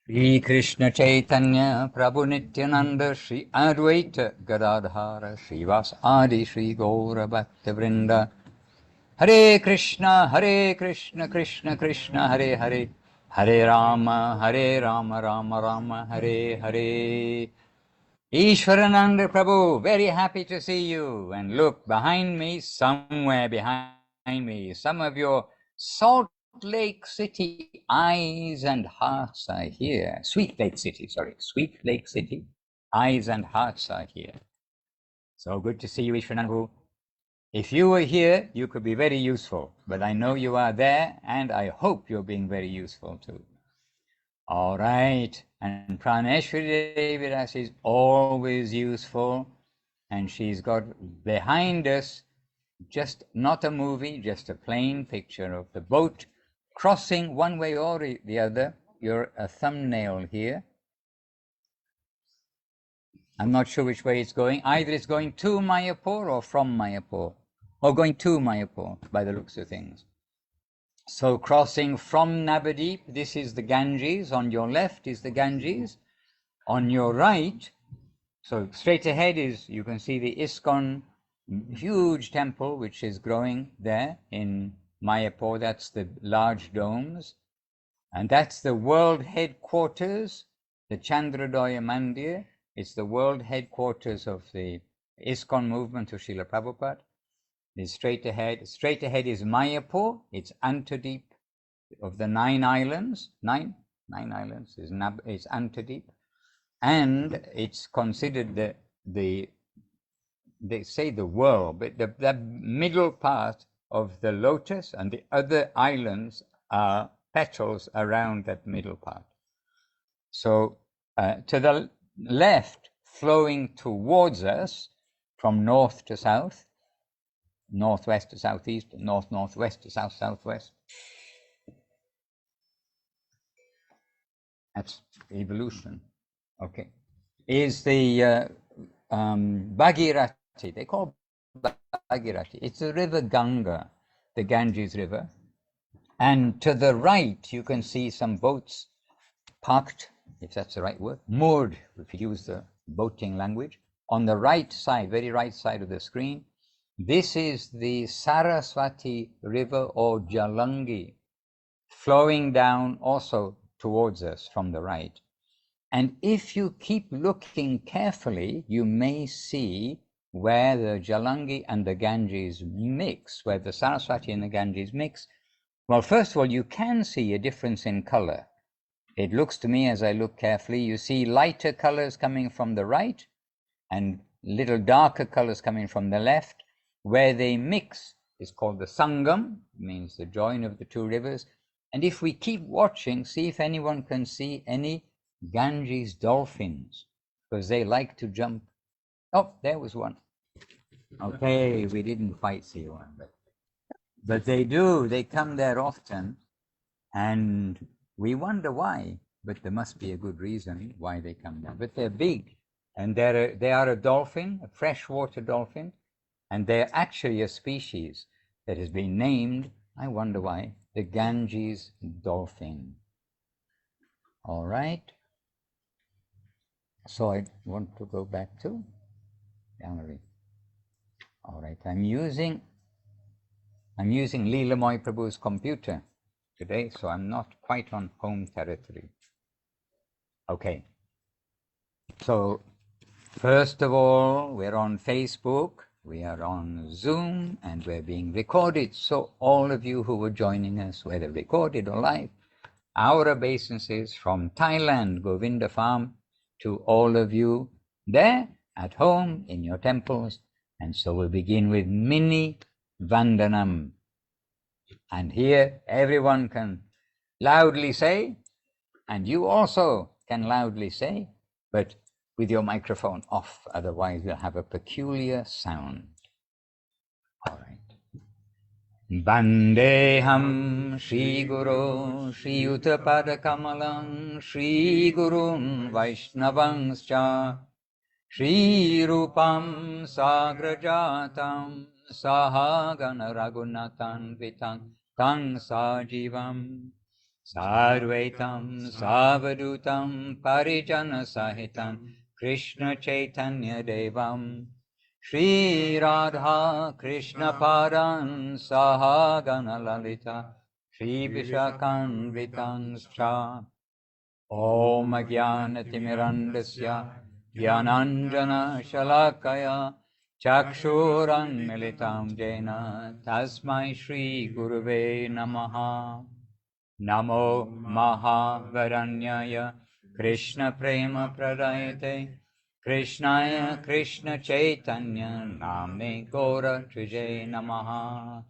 Shri Krishna Chaitanya Prabhu Nityananda Shri Advaita Gadadhara Srivas Adi Shri Gaura Bhakta Vrinda Hare Krishna Krishna Krishna Hare Hare Hare Rama Rama Rama Hare Hare. Ishwarananda Prabhu, very happy to see you. And look, behind me, somewhere behind me, some of your Salt Lake City eyes and hearts are here. Sweet Lake City, eyes and hearts are here. So good to see you, Ishwarananda. If you were here, you could be very useful. But I know you are there, and I hope you're being very useful too. All right, and Praneshwari Devidas is always useful, and she's got behind us just not a movie, just a plain picture of the boat crossing one way or the other. You're a thumbnail here. I'm not sure which way it's going. Either it's going to Mayapur or from Mayapur, or going to Mayapur by the looks of things. So crossing from Navadip, this is the Ganges. On your left is the Ganges. On your right, so straight ahead is, you can see the ISKCON huge temple which is growing there in Mayapur. That's the large domes. And that's the world headquarters, the Chandrodaya Mandir. It's the world headquarters of the ISKCON movement of Srila Prabhupada. It's straight ahead. Straight ahead is Mayapur. It's Antadeep of the 9 islands. Nine islands is Antadeep. And it's considered they say the world, but the middle part of the lotus, and the other islands are petals around that middle part. So to the left, flowing towards us from north to south, northwest to southeast, northwest to southwest. That's evolution. Okay, is the Bhagirathi. They call Bhagirathi. It's the river Ganga, the Ganges River. And to the right, you can see some boats parked, if that's the right word, moored, if you use the boating language. On the right side, very right side of the screen, this is the Saraswati River, or Jalangi, flowing down also towards us from the right. And if you keep looking carefully, you may see where the Jalangi and the Ganges mix, where the Saraswati and the Ganges mix. Well, first of all, you can see a difference in color. It looks to me, as I look carefully, you see lighter colors coming from the right and little darker colors coming from the left. Where they mix is called the Sangam, means the join of the two rivers. And if we keep watching, see if anyone can see any Ganges dolphins, because they like to jump. Oh, there was one. Okay, we didn't quite see one, but they do. They come there often, and we wonder why. But there must be a good reason why they come there. But they're big, and they are a dolphin, a freshwater dolphin, and they're actually a species that has been named, I wonder why, the Ganges dolphin. All right. So I want to go back to gallery. All right, I'm using Leelamoy Prabhu's computer today, so I'm not quite on home territory. Okay. So first of all, we're on Facebook, we are on Zoom, and we're being recorded. So all of you who are joining us, whether recorded or live, our obeisances from Thailand, Govinda Farm, to all of you there at home in your temples. And so we'll begin with Mini Vandanam. And here everyone can loudly say, and you also can loudly say, but with your microphone off, otherwise you'll have a peculiar sound. All right. Vandeham Shri Guru Shri Yuttapada Kamalam Shri Gurun Vaishnavangscha Shri Rupam Sagrajatam Sahagana Raghunathan Vitan Tang Sajivam Sadvaitam Savadutam Parijana Sahitam Krishna Chaitanya Devam Shri Radha Krishna Padan Sahagana Lalita Shri Vishakanvitan Scha Om Jnanatimirandasya Jnananjana Shalakaya Chakshuran Militam Jena Tasmai Shri Gurave Namaha Namo Mahavaranyaya Krishna Prema Pradayate Krishnaya Krishna Chaitanya Namne Gora Trije Namaha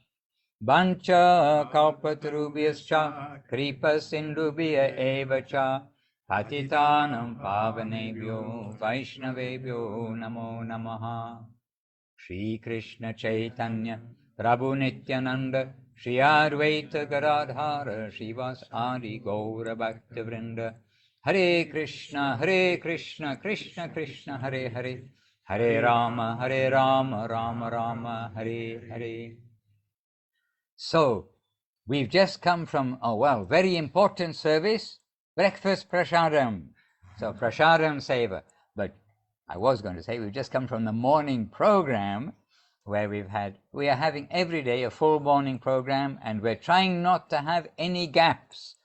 Vancha Kalpatarubhyascha Kripa Sindhubhya Evacha Patitanam Pavanebhyo Vaishnavebhyo Namo Namaha Shri Krishna Chaitanya Prabhu Nityananda Shri Advaita Gadadhara Shivas Adi Gaura Bhakta Vrinda Hare Krishna Krishna Krishna Hare Hare Hare Rama Rama Rama Hare Hare. So we've just come from very important service, breakfast prasadam. So prasadam seva. But I was going to say we've just come from the morning program where we are having every day a full morning program, and we're trying not to have any gaps.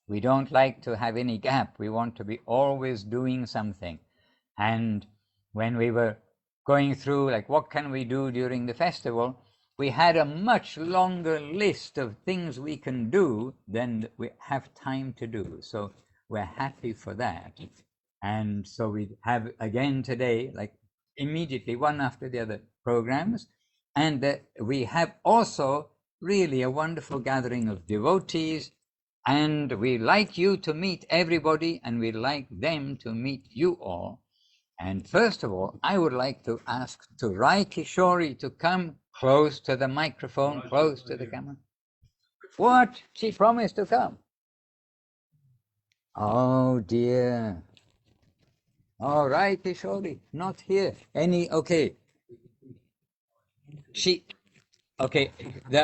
We don't like to have any gap. We want to be always doing something. And when we were going through, like, what can we do during the festival, we had a much longer list of things we can do than we have time to do. So we're happy for that. And so we have again today, like immediately one after the other programs. And we have also really a wonderful gathering of devotees. And we like you to meet everybody, and we like them to meet you all. And first of all, I would like to ask to Rai Kishori to come close to the microphone, close to the camera. What? She promised to come. Oh dear. All right, Kishori, not here. Okay.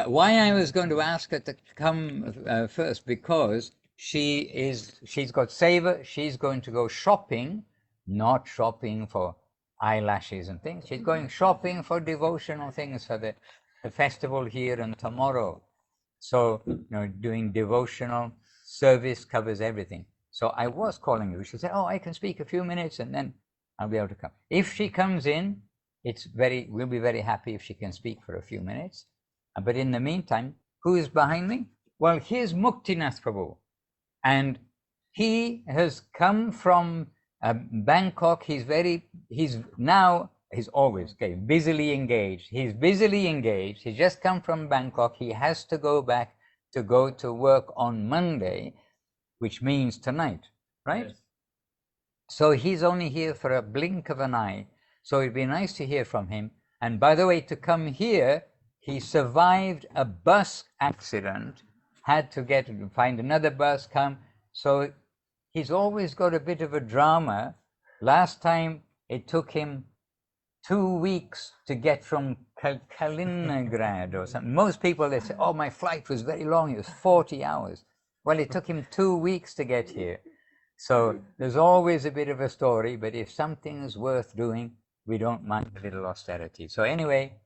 Why I was going to ask her to come first, because she's got seva, she's going to go shopping, not shopping for eyelashes and things. She's going shopping for devotional things for the festival here and tomorrow. So, doing devotional service covers everything. So I was calling you. She said, I can speak a few minutes and then I'll be able to come. If she comes in, we'll be very happy if she can speak for a few minutes. But in the meantime, who is behind me? Well, here's Muktinath Prabhu. And he has come from Bangkok. He's always busily engaged. He's busily engaged. He's just come from Bangkok. He has to go back to go to work on Monday, which means tonight, right? Yes. So he's only here for a blink of an eye. So it'd be nice to hear from him. And by the way, to come here, he survived a bus accident, had to find another bus, come. So he's always got a bit of a drama. Last time it took him 2 weeks to get from Kaliningrad or something. Most people, they say, my flight was very long, it was 40 hours. Well, it took him 2 weeks to get here. So there's always a bit of a story, but if something is worth doing, we don't mind a little austerity. So anyway,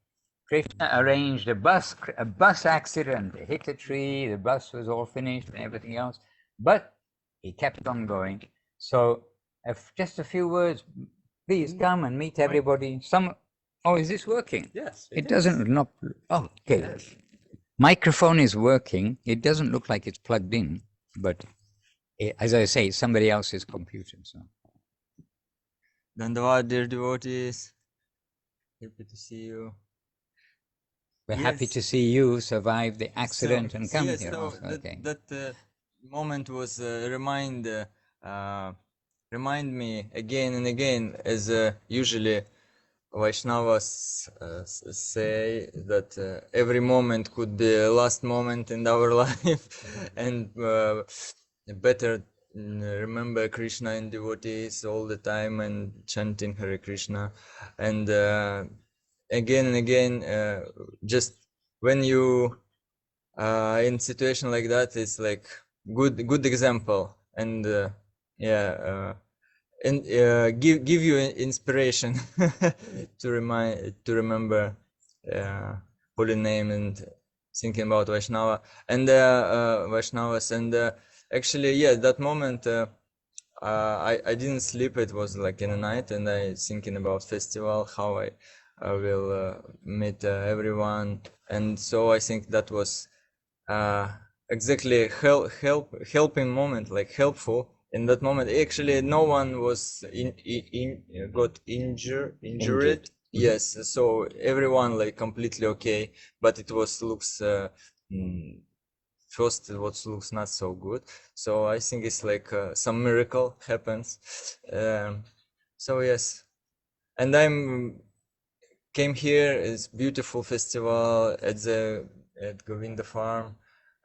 Krishna arranged a bus accident. It hit a tree, the bus was all finished and everything else, but he kept on going. So just a few words, please come and meet everybody. Is this working? Yes. It doesn't not. Oh, okay. Yes. Microphone is working. It doesn't look like it's plugged in, but as I say, somebody else's computer. So. Dandavad, dear devotees. Happy to see you. We're happy to see you survive the accident and come here. So that moment was remind me again and again, as usually Vaishnavas say that every moment could be the last moment in our life, and better remember Krishna and devotees all the time and chanting Hare Krishna. And again and again, just when you in situation like that, it's like good example, and yeah, and give you inspiration to remember holy name and thinking about Vaishnava and Vaishnavas. And actually, yeah, that moment I didn't sleep. It was like in the night, and I thinking about festival, how I will meet everyone. And so I think that was exactly helping moment, like helpful in that moment. Actually, no one was got injured. Yes, so everyone like completely okay, but it was looks first it was looks not so good. So I think it's like some miracle happens. So yes, and I'm came here. It's beautiful festival at Govinda farm,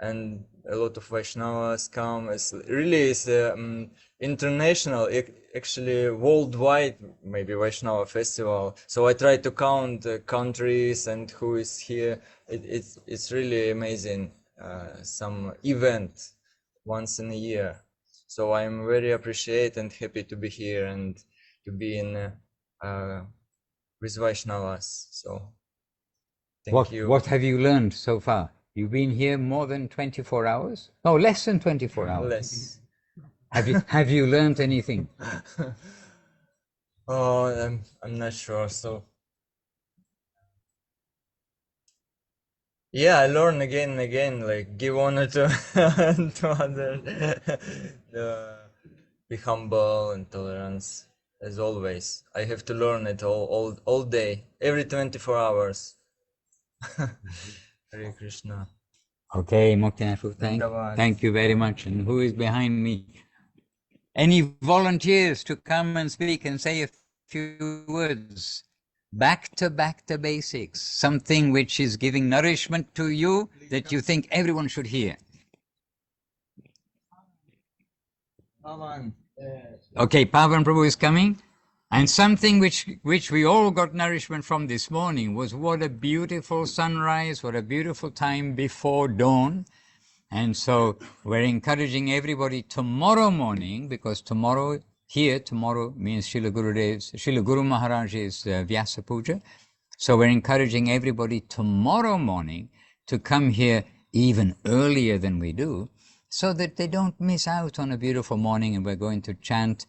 and a lot of Vaishnavas come. It's international, actually worldwide, maybe Vaishnava festival. So I try to count countries and who is here. It's really amazing. Some event once in a year. So I'm very appreciate and happy to be here and to be in with Vaishnavas. So thank you. What have you learned so far? You've been here more than 24 hours? No, less than 24 hours. Less. Have you learned anything? Oh, I'm not sure. So yeah, I learn again and again. Like give honor to to others. Be humble and tolerance as always. I have to learn it all day, every 24 hours. Hare Krishna. Okay, Muktinath, Dhanyavad. thank you very much. And who is behind me? Any volunteers to come and speak and say a few words? Back to basics, something which is giving nourishment to you that you think everyone should hear. Okay, Pavan Prabhu is coming. And something which we all got nourishment from this morning was what a beautiful sunrise, what a beautiful time before dawn. And so we're encouraging everybody tomorrow morning, because tomorrow means Srila Guru Maharaj's Vyasa Puja. So we're encouraging everybody tomorrow morning to come here even earlier than we do, so that they don't miss out on a beautiful morning. And we're going to chant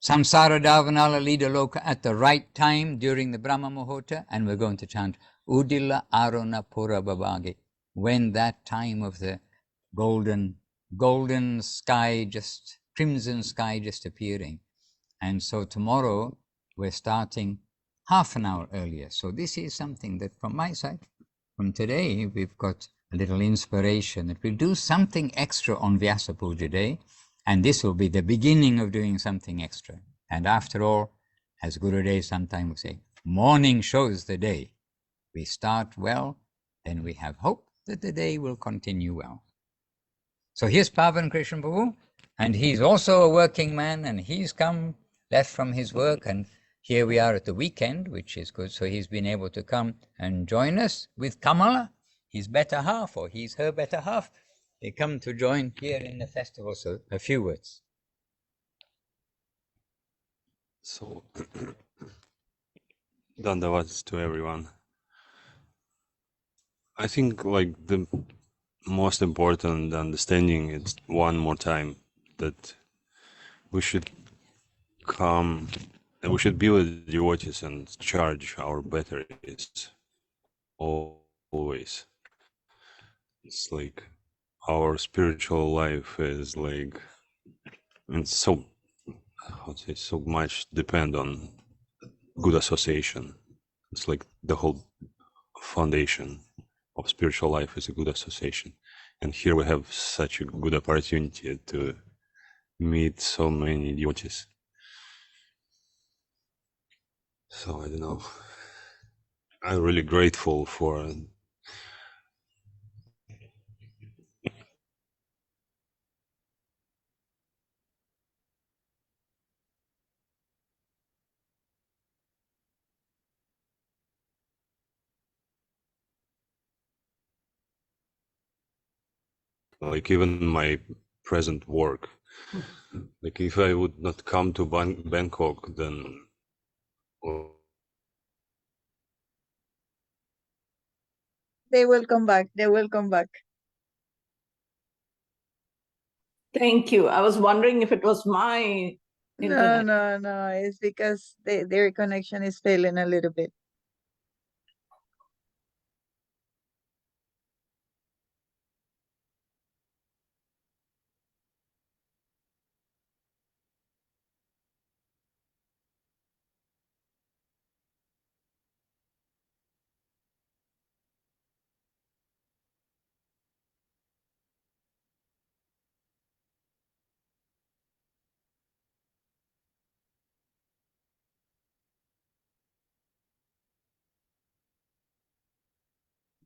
Samsara Davanala Lida Loka at the right time during the Brahma Muhurta, and we're going to chant Udila Aruna Pura Babagi, when that time of the golden sky, just crimson sky just appearing. And so tomorrow we're starting half an hour earlier. So this is something that from my side, from today, we've got a little inspiration that we'll do something extra on Vyasa Puja Day. And this will be the beginning of doing something extra. And after all, as Gurudev sometimes will say, morning shows the day. We start well, then we have hope that the day will continue well. So here's Pavan Krishna Prabhu, and he's also a working man, and he's come, left from his work, and here we are at the weekend, which is good. So he's been able to come and join us with Kamala, his better half, or he's her better half. They come to join here in the festival. So a few words. So, Dandavats to everyone. I think like the most important understanding is one more time that we should come and we should be with devotees and charge our batteries always. It's like our spiritual life is like, it's so, how to say, so much depend on good association. It's like the whole foundation of spiritual life is a good association. And here we have such a good opportunity to meet so many devotees. So I don't know. I'm really grateful for like even my present work. Like if I would not come to Bangkok, then they will come back. They will come back. Thank you. I was wondering if it was my internet. No. It's because their connection is failing a little bit.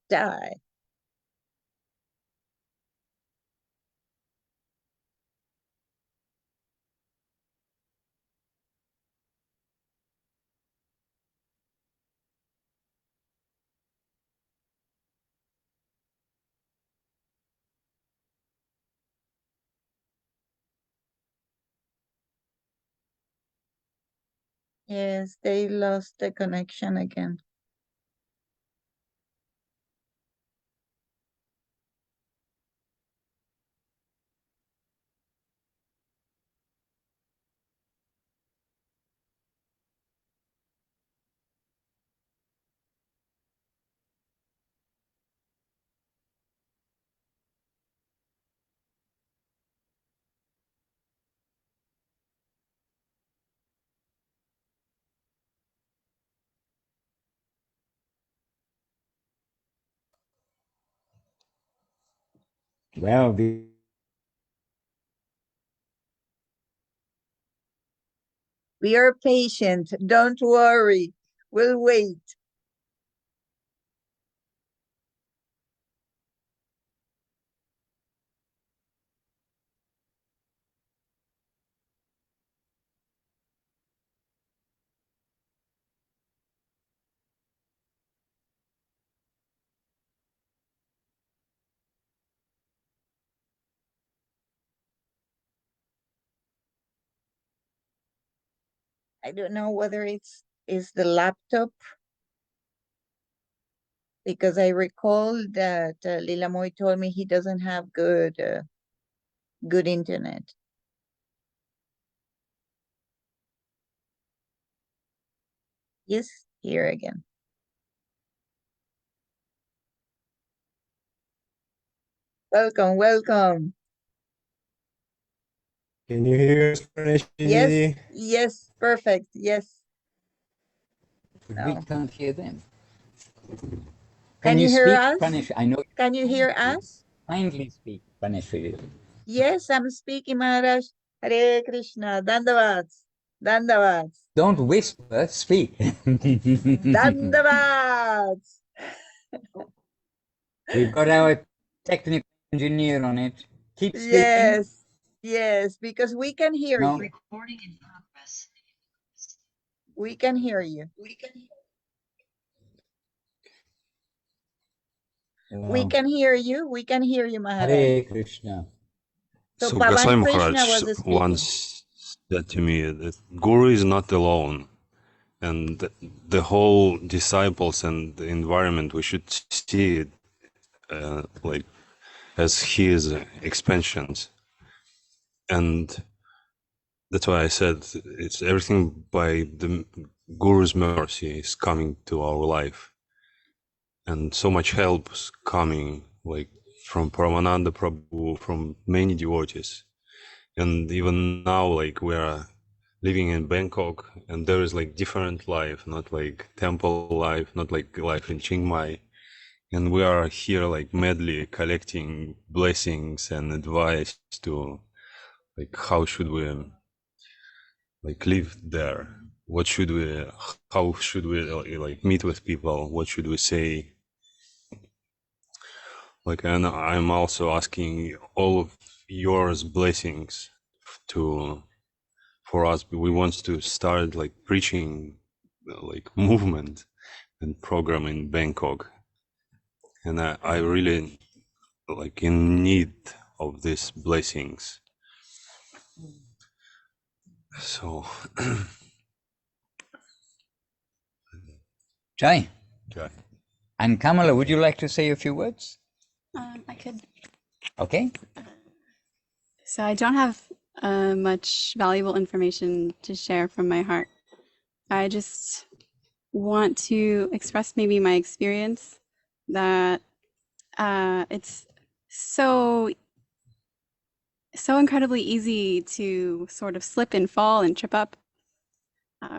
Die. Yes, they lost the connection again. Well, We are patient. Don't worry. We'll wait. I don't know whether it's the laptop, because I recall that Lila Moy told me he doesn't have good internet. Yes, here again. Welcome, welcome. Can you hear Spanish? Yes, yes, perfect. Yes. we No. can't hear them. Can you hear speak us? Spanish? I know. Can you hear us? Kindly speak Spanish for you. Yes, I'm speaking, Maharaj. Hare Krishna. Dandavats. Dandavats. Don't whisper, speak. Dandavats. We've got our technical engineer on it. Keep speaking. Yes, yes, because we can hear No. you. Recording in progress. We can hear you. We can hear you. We can hear you, Maharaj. Hare Krishna. So So Pavan Goswami Krishna Maharaj was speaking. once said to me that Guru is not alone, and the whole disciples and the environment, we should see it like as his expansions. And that's why I said it's everything by the Guru's mercy is coming to our life, and so much help is coming, like from Paramananda Prabhu, from many devotees. And even now, like we are living in Bangkok, and there is like different life, not like temple life, not like life in Chiang Mai. And we are here like madly collecting blessings and advice to like how should we like live there? What should we? How should we like meet with people? What should we say? Like, and I'm also asking all of yours blessings to for us. We want to start like preaching like movement and program in Bangkok, and I really like in need of these blessings. So, Jai. Jai. And Kamala, would you like to say a few words? I could. Okay. So I don't have much valuable information to share from my heart. I just want to express maybe my experience that it's so incredibly easy to sort of slip and fall and trip up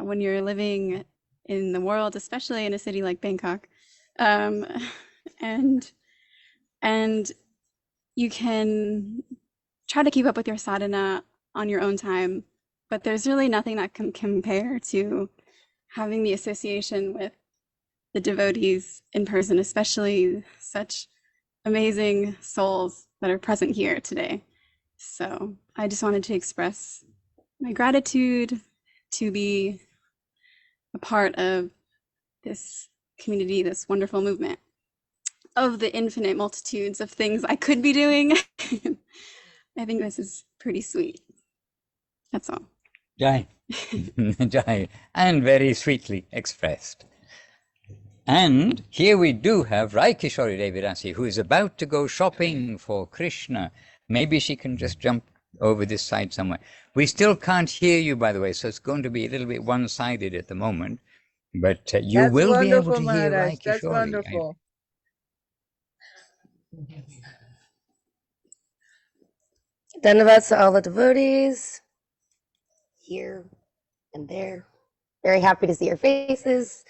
when you're living in the world, especially in a city like Bangkok. And you can try to keep up with your sadhana on your own time, but there's really nothing that can compare to having the association with the devotees in person, especially such amazing souls that are present here today. So I just wanted to express my gratitude to be a part of this community, this wonderful movement of the infinite multitudes of things I could be doing. I think this is pretty sweet. That's all. Jai. Jai. And very sweetly expressed. And here we do have Rai Kishori Devirasi, who is about to go shopping for Krishna. Maybe she can just jump over this side somewhere. We still can't hear you, by the way, so it's going to be a little bit one-sided at the moment. But you That's will be able wonderful, to hear Maharaj. Rai That's Kishori. wonderful. Dhanavats to all the devotees here and there. Very happy to see your faces.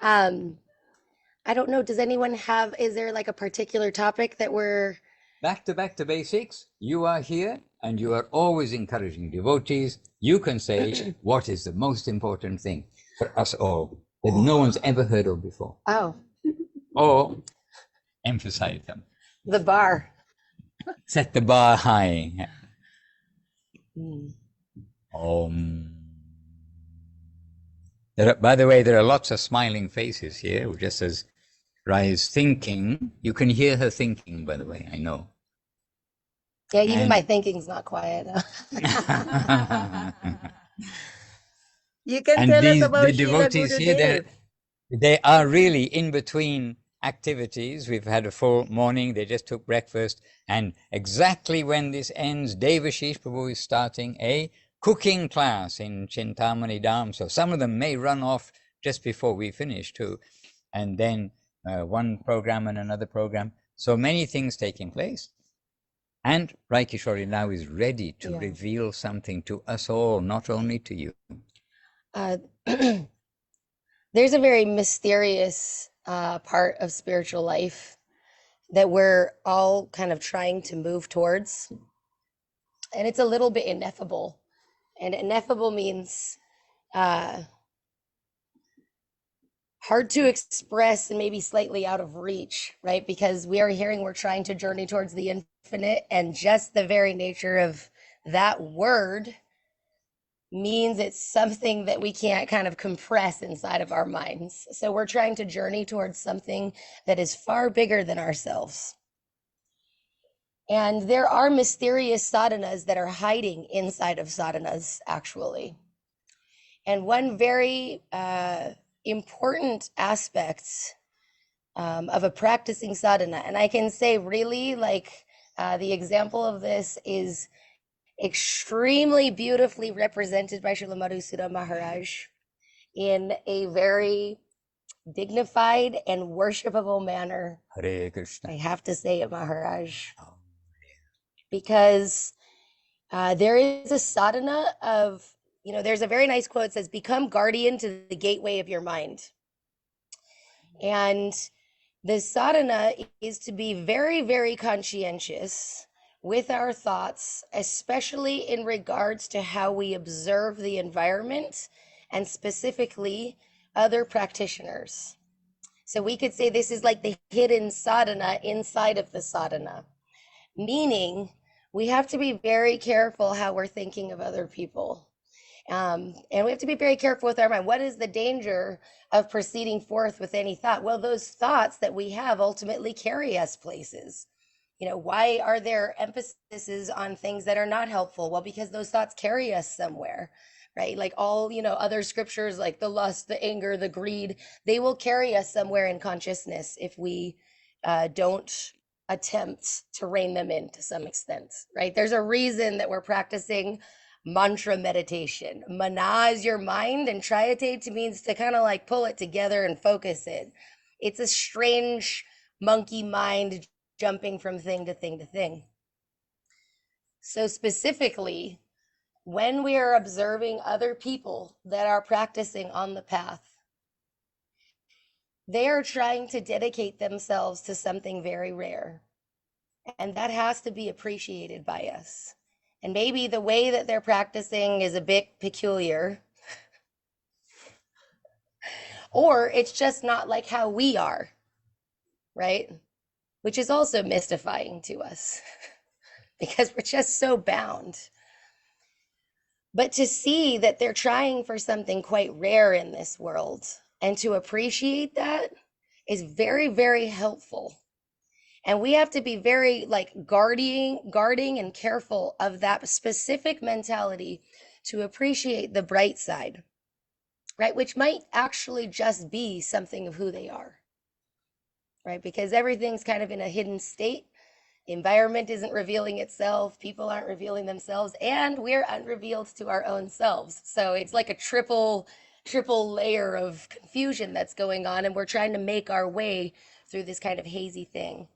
I don't know, does anyone have, is there like a particular topic that we're... Back to basics. You are here and you are always encouraging devotees. You can say what is the most important thing for us all that no one's ever heard of before. Oh, Or emphasize them. the bar. Set the bar high. Mm. By the way, there are lots of smiling faces here, just as Rai is thinking. You can hear her thinking, by the way, I know. Yeah, even And- my thinking's not quiet. You can And tell us the about Srila devotees here, Gurudev. they are really in between activities. We've had a full morning. They just took breakfast. And exactly when this ends, Devashish Prabhu is starting a cooking class in Chintamani Dham. So some of them may run off just before we finish too. And then one program and another program. So many things taking place. And Rai Kishori now is ready to reveal something to us all, not only to you. There's a very mysterious part of spiritual life that we're all kind of trying to move towards. And it's a little bit ineffable. And ineffable means hard to express and maybe slightly out of reach, right? Because we are hearing we're trying to journey towards the infinite, and just the very nature of that word means it's something that we can't kind of compress inside of our minds. So we're trying to journey towards something that is far bigger than ourselves. And there are mysterious sadhanas that are hiding inside of sadhanas, actually. And one very important aspect of a practicing sadhana, and I can say really like the example of this is extremely beautifully represented by Srila Madhusudana Maharaj in a very dignified and worshipable manner. Hare Krishna. I have to say it, Maharaj, because there is a sadhana of, you know, there's a very nice quote that says, become guardian to the gateway of your mind. And the sadhana is to be very, very conscientious with our thoughts, especially in regards to how we observe the environment and specifically other practitioners. So we could say this is like the hidden sadhana inside of the sadhana, meaning we have to be very careful how we're thinking of other people. And we have to be very careful with our mind. What is the danger of proceeding forth with any thought? Well, those thoughts that we have ultimately carry us places. Why are there emphases on things that are not helpful? Well, because those thoughts carry us somewhere, right? Like all, other scriptures, like the lust, the anger, the greed, they will carry us somewhere in consciousness if we don't attempt to rein them in to some extent, right? There's a reason that we're practicing mantra meditation. Mana is your mind, and triatate means to kind of like pull it together and focus it. It's a strange monkey mind jumping from thing to thing to thing. So specifically, when we are observing other people that are practicing on the path, they are trying to dedicate themselves to something very rare. And that has to be appreciated by us. And maybe the way that they're practicing is a bit peculiar, or it's just not like how we are, right? Which is also mystifying to us because we're just so bound. But to see that they're trying for something quite rare in this world and to appreciate that is very, very helpful. And we have to be very guarding and careful of that specific mentality to appreciate the bright side, right? Which might actually just be something of who they are, right? Because everything's kind of in a hidden state. The environment isn't revealing itself. People aren't revealing themselves, and we're unrevealed to our own selves. So it's like a triple layer of confusion that's going on, and we're trying to make our way through this kind of hazy thing.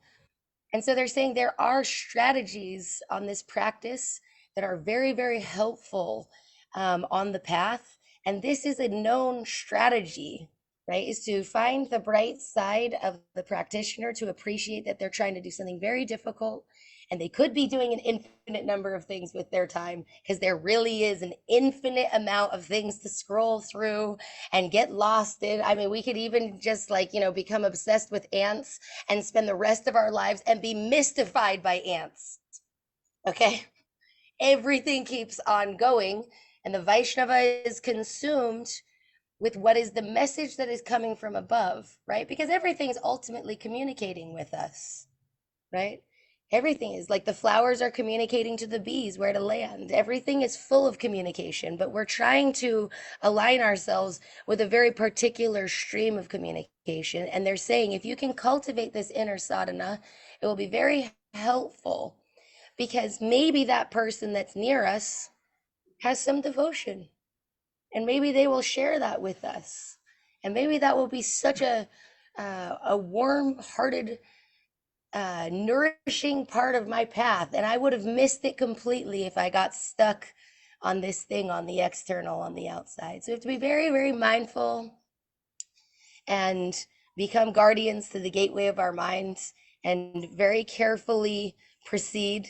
And so they're saying there are strategies on this practice that are very, very helpful on the path. And this is a known strategy, right? Is to find the bright side of the practitioner, to appreciate that they're trying to do something very difficult. And they could be doing an infinite number of things with their time, because there really is an infinite amount of things to scroll through and get lost in. I mean, we could even just become obsessed with ants and spend the rest of our lives and be mystified by ants. Okay? Everything keeps on going, and the Vaishnava is consumed with what is the message that is coming from above, right? Because everything is ultimately communicating with us, right? Everything is like the flowers are communicating to the bees where to land. Everything is full of communication, but we're trying to align ourselves with a very particular stream of communication. And they're saying if you can cultivate this inner sadhana, it will be very helpful, because maybe that person that's near us has some devotion, and maybe they will share that with us. And maybe that will be such a warm-hearted, nourishing part of my path, and I would have missed it completely if I got stuck on this thing on the external, on the outside. So we have to be very, very mindful and become guardians to the gateway of our minds and very carefully proceed,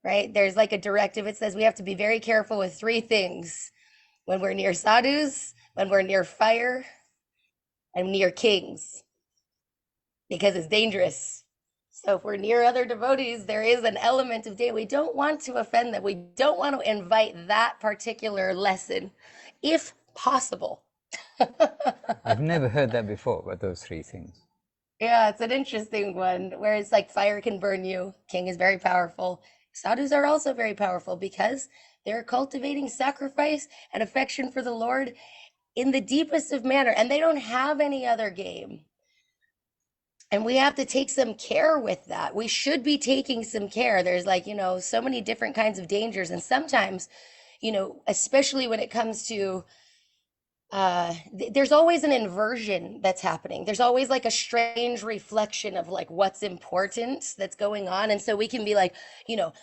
right? There's like a directive. It says we have to be very careful with three things: when we're near sadhus, when we're near fire, and near kings, because it's dangerous. So if we're near other devotees, there is an element of danger. We don't want to offend them. We don't want to invite that particular lesson, if possible. I've never heard that before, but those three things. Yeah, it's an interesting one, where it's like fire can burn you. King is very powerful. Sadhus are also very powerful because they're cultivating sacrifice and affection for the Lord in the deepest of manner, and they don't have any other game. And we have to take some care with that. We should be taking some care. There's so many different kinds of dangers. And sometimes, especially when it comes to, there's always an inversion that's happening. There's always like a strange reflection of like what's important that's going on. And so we can be like,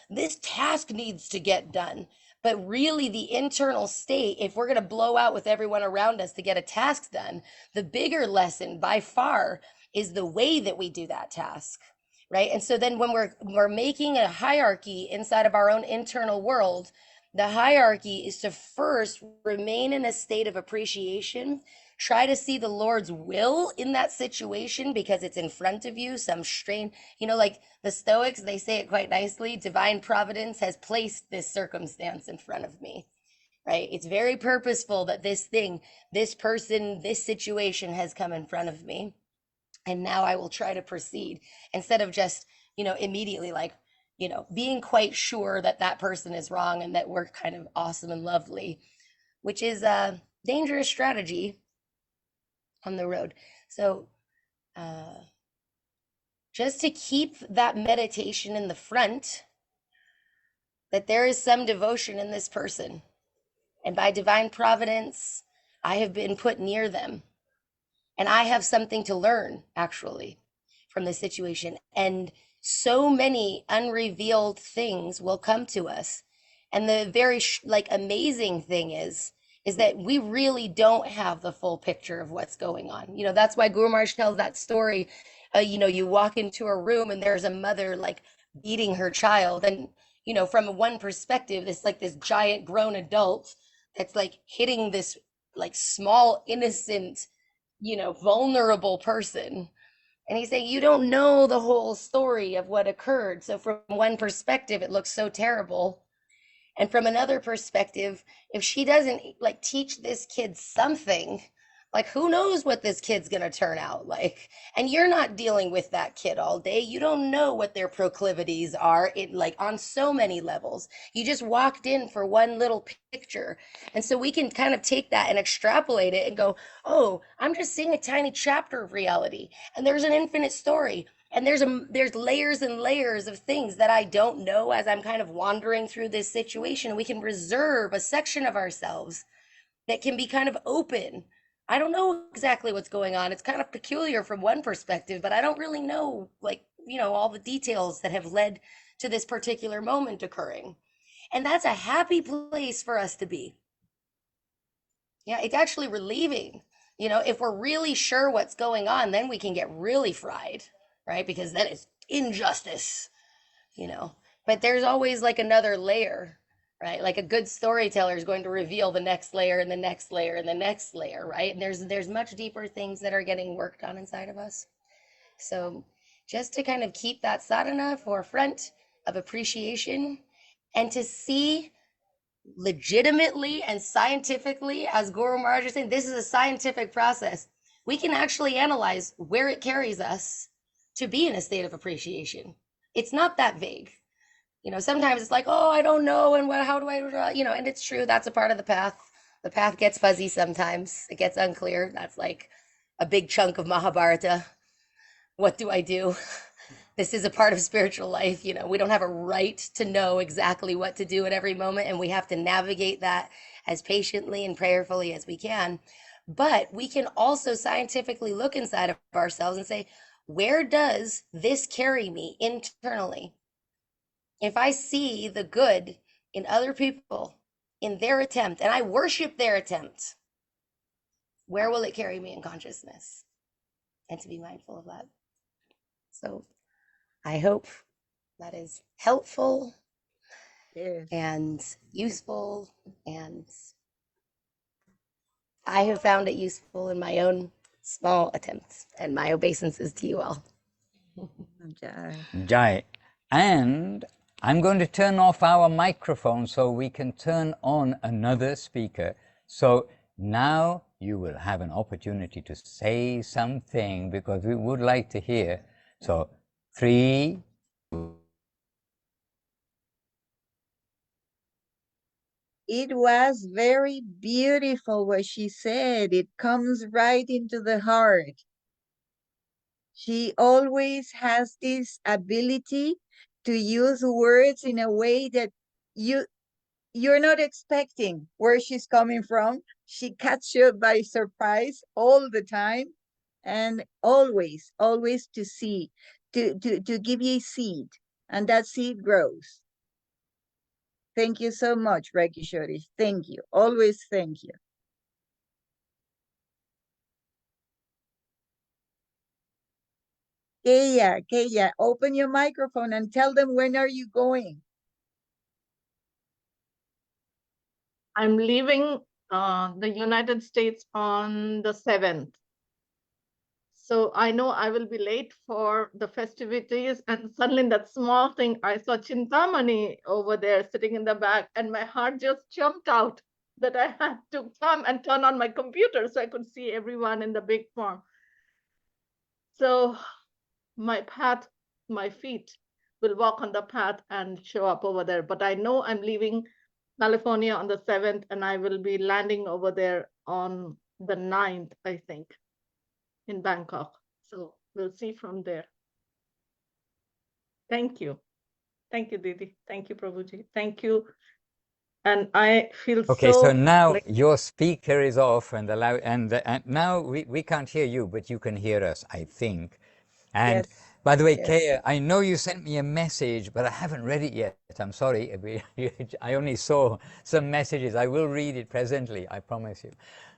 this task needs to get done. But really the internal state, if we're going to blow out with everyone around us to get a task done, the bigger lesson by far is the way that we do that task, right? And so then when we're making a hierarchy inside of our own internal world, the hierarchy is to first remain in a state of appreciation, try to see the Lord's will in that situation because it's in front of you, some strange, like the Stoics, they say it quite nicely: divine providence has placed this circumstance in front of me, right? It's very purposeful that this thing, this person, this situation has come in front of me. And now I will try to proceed, instead of just immediately like, being quite sure that that person is wrong and that we're kind of awesome and lovely, which is a dangerous strategy on the road. So, just to keep that meditation in the front, that there is some devotion in this person. And by divine providence, I have been put near them. And I have something to learn, actually, from this situation. And so many unrevealed things will come to us. And the very amazing thing is that we really don't have the full picture of what's going on. That's why Guru Maharaj tells that story. You walk into a room and there's a mother like beating her child. And, from one perspective, it's like this giant grown adult that's like hitting this like small, innocent, vulnerable person. And he's saying, you don't know the whole story of what occurred. So from one perspective, it looks so terrible. And from another perspective, if she doesn't like teach this kid something, like who knows what this kid's going to turn out like. And you're not dealing with that kid all day. You don't know what their proclivities are on so many levels. You just walked in for one little picture. And so we can kind of take that and extrapolate it and go, oh, I'm just seeing a tiny chapter of reality. And there's an infinite story. And there's layers and layers of things that I don't know as I'm kind of wandering through this situation. We can reserve a section of ourselves that can be kind of open. I don't know exactly what's going on. It's kind of peculiar from one perspective, but I don't really know, all the details that have led to this particular moment occurring. And that's a happy place for us to be. Yeah, it's actually relieving. If we're really sure what's going on, then we can get really fried, right? Because then it's injustice, But there's always like another layer, right? Like a good storyteller is going to reveal the next layer and the next layer and the next layer, right? And there's much deeper things that are getting worked on inside of us. So just to kind of keep that sadhana forefront of appreciation and to see legitimately and scientifically, as Guru Maharaj is saying, this is a scientific process. We can actually analyze where it carries us to be in a state of appreciation. It's not that vague. Sometimes it's like, oh, I don't know. And how do I, and it's true. That's a part of the path. The path gets fuzzy sometimes. It gets unclear. That's like a big chunk of Mahabharata. What do I do? This is a part of spiritual life. We don't have a right to know exactly what to do at every moment. And we have to navigate that as patiently and prayerfully as we can. But we can also scientifically look inside of ourselves and say, where does this carry me internally? If I see the good in other people, in their attempt, and I worship their attempt, where will it carry me in consciousness? And to be mindful of that. So I hope that is helpful and useful. And I have found it useful in my own small attempts, and my obeisances to you all. Jai. And I'm going to turn off our microphone so we can turn on another speaker. So now you will have an opportunity to say something because we would like to hear. So 3, 2. It was very beautiful what she said. It comes right into the heart. She always has this ability to use words in a way that you're not expecting where she's coming from. She catches you by surprise all the time, and always to give you a seed, and that seed grows. Thank you so much, Rekishori. Thank you. Always thank you. Keya, open your microphone and tell them when are you going? I'm leaving the United States on the 7th. So I know I will be late for the festivities. And suddenly that small thing, I saw Chintamani over there sitting in the back, and my heart just jumped out that I had to come and turn on my computer so I could see everyone in the big form. So my path my feet will walk on the path and show up over there. But I know I'm leaving California on the 7th, and I will be landing over there on the 9th, I think, in Bangkok. So we'll see from there. Thank you. Thank you, Didi. Thank you, Prabhuji. Thank you. And I feel Okay, so so now like, your speaker is off, and and now we can't hear you, but you can hear us, I think. And Yes. by the way, Yes. Kaya, I know you sent me a message, but I haven't read it yet. I'm sorry. I only saw some messages. I will read it presently, I promise you.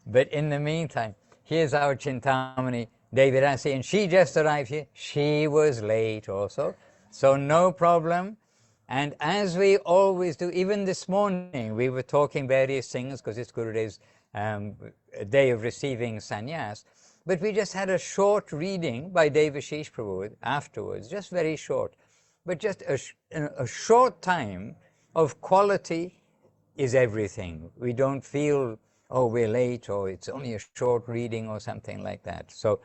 But in the meantime, here's our Chintamani Devirasi, and she just arrived here. She was late also, so no problem. And as we always do, even this morning, we were talking various things because it's Gurudev's a day of receiving sannyas. But we just had a short reading by Devashish Prabhu afterwards, just very short. But just a short time of quality is everything. We don't feel, oh, we're late, or it's only a short reading or something like that. So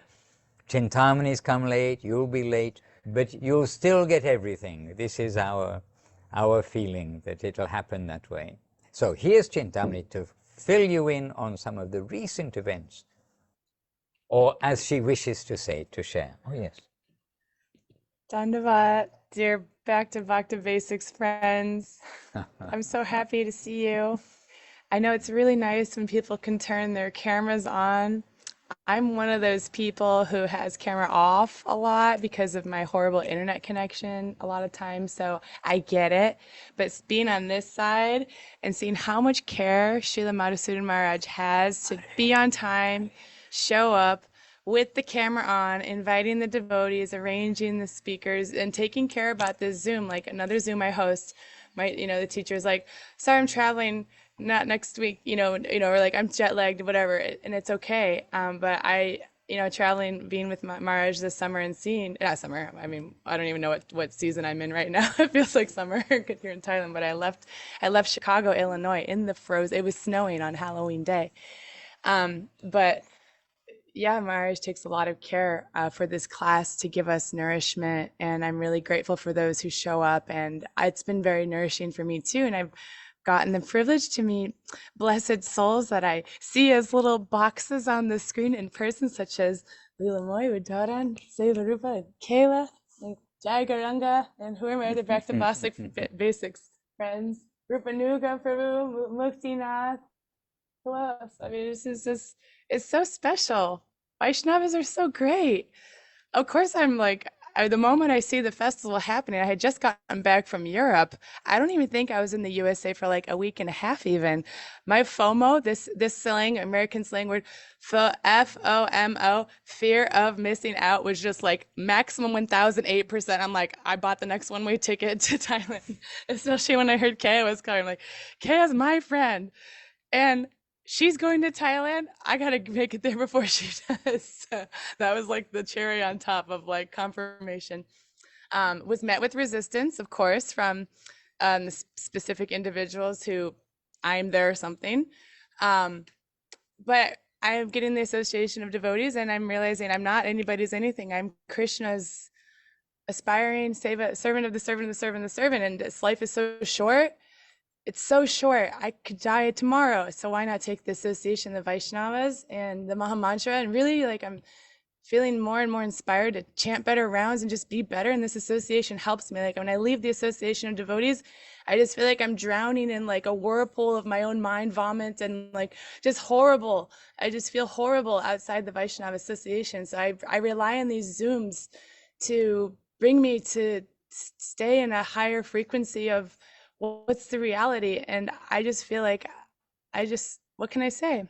Chintamani's come late, you'll be late, but you'll still get everything. This is our feeling that it'll happen that way. So here's Chintamani to fill you in on some of the recent events, or as she wishes to say, to share. Oh, yes. Dandavat, dear Back to Basics friends. I'm so happy to see you. I know it's really nice when people can turn their cameras on. I'm one of those people who has camera off a lot because of my horrible internet connection a lot of times, so I get it. But being on this side and seeing how much care Srila Madhusudan Maharaj has to be on time, show up with the camera on, inviting the devotees, arranging the speakers, and taking care about this Zoom, like another Zoom I host. The teacher's like, sorry, I'm traveling, not next week, or like I'm jet lagged, whatever, and it's okay. But I, traveling, being with Maharaj this summer and not summer, I mean, I don't even know what season I'm in right now. It feels like summer here in Thailand, but I left Chicago, Illinois in the frozen, it was snowing on Halloween day. But yeah, Maharaj takes a lot of care for this class to give us nourishment, and I'm really grateful for those who show up, and it's been very nourishing for me too, and I've gotten the privilege to meet blessed souls that I see as little boxes on the screen in person, such as Lila Moy, Udaran, Seva Rupa, and Kayla, and Jagaranga, and who are my other Back to Basics friends, Rupanuga, Prabhu, Muktinath. Who else? I mean, it's so special. Vaishnavas are so great. Of course, I'm like, the moment I see the festival happening, I had just gotten back from Europe. I don't even think I was in the USA for like a week and a half even. My FOMO, this slang, American slang word, FOMO, fear of missing out, was just like maximum 1008%. I'm like, I bought the next one-way ticket to Thailand, especially when I heard Kaya was coming. I'm like, Kaya's my friend. And she's going to Thailand. I gotta make it there before she does. So that was like the cherry on top of like confirmation. Was met with resistance, of course, from the specific individuals who I'm there or something. But I'm getting the association of devotees, and I'm realizing I'm not anybody's anything. I'm Krishna's aspiring servant of the servant of the servant of the servant, and this life is so short. It's so short. I could die tomorrow. So why not take the association of the Vaishnavas and the Maha Mantra, and really like I'm feeling more and more inspired to chant better rounds and just be better. And this association helps me. Like when I leave the association of devotees, I just feel like I'm drowning in like a whirlpool of my own mind vomit and like just horrible. I just feel horrible outside the Vaishnava association. So I rely on these Zooms to bring me to stay in a higher frequency of what's the reality. And I just feel like what can I say?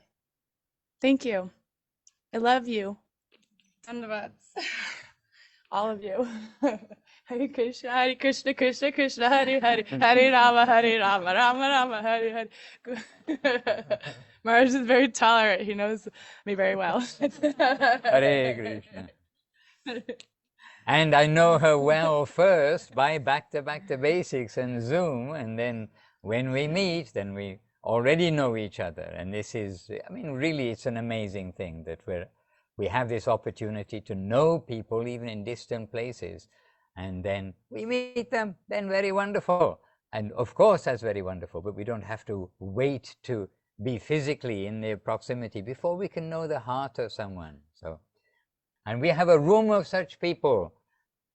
Thank you. I love you. Dandavats. All of you. Hare Krishna, Krishna, Krishna, Hare Hare, Hare Rama, Rama Rama, Hare Hare. Maharaj is very tolerant. He knows me very well. Hare Krishna. And I know her well first by Back to Basics and Zoom, and then when we meet, then we already know each other. And this is, I mean, really, it's an amazing thing that we have this opportunity to know people even in distant places and then we meet them, then very wonderful. And of course, that's very wonderful, but we don't have to wait to be physically in their proximity before we can know the heart of someone. So, and we have a room of such people,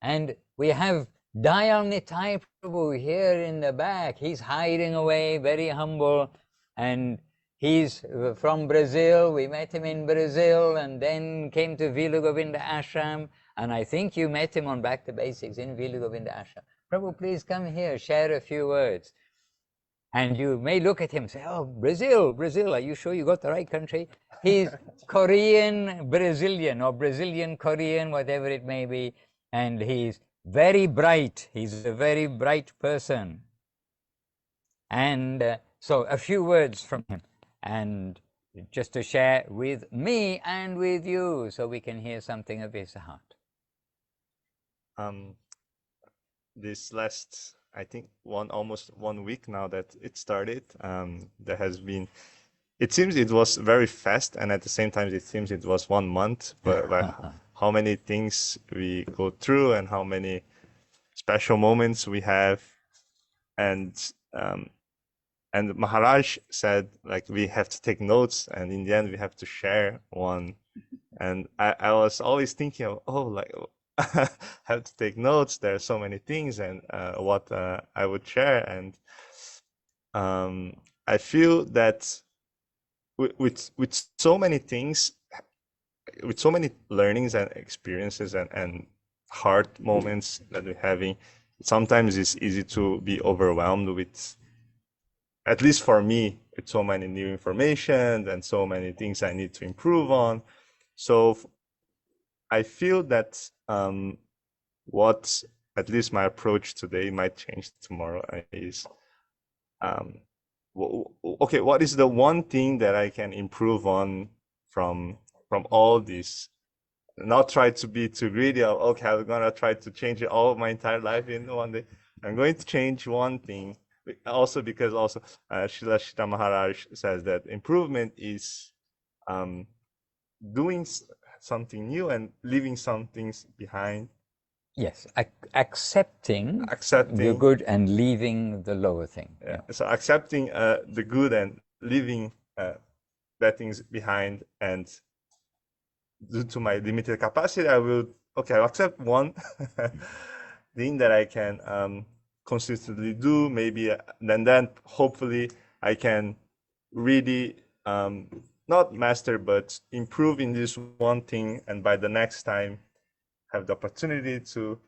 and we have Dayal Nitai Prabhu here in the back. He's hiding away, very humble, and he's from Brazil. We met him in Brazil, and then came to Vila Govinda Ashram, and I think you met him on Back to Basics in Vila Govinda Ashram. Prabhu, please come here, share a few words. And you may look at him and say, oh, Brazil, are you sure you got the right country? He's Korean Brazilian, or Brazilian Korean, whatever it may be. And he's very bright. He's a very bright person. And so a few words from him. And just to share with me and with you, so we can hear something of his heart. This last, I think, almost 1 week now that it started, there has been, it seems it was very fast, and at the same time it seems it was 1 month, but how many things we go through and how many special moments we have. And Maharaj said, like, we have to take notes, and in the end we have to share one. And I was always thinking of, oh, like, have to take notes. There are so many things, and what I would share. And I feel that with so many things, with so many learnings and experiences and hard moments that we're having, sometimes it's easy to be overwhelmed with, at least for me, with so many new information and so many things I need to improve on. So I feel that what at least my approach today might change tomorrow is, okay, what is the one thing that I can improve on from all this? Not try to be too greedy of, okay, I'm gonna try to change it all my entire life in one day. I'm going to change one thing. Also because Srila Shita Maharaj says that improvement is doing something new and leaving some things behind. Yes, accepting the good and leaving the lower thing. Yeah. So accepting the good and leaving bad things behind, and due to my limited capacity, I'll accept one thing that I can consistently do, maybe, and then hopefully I can really not master, but improve in this one thing, and by the next time have the opportunity to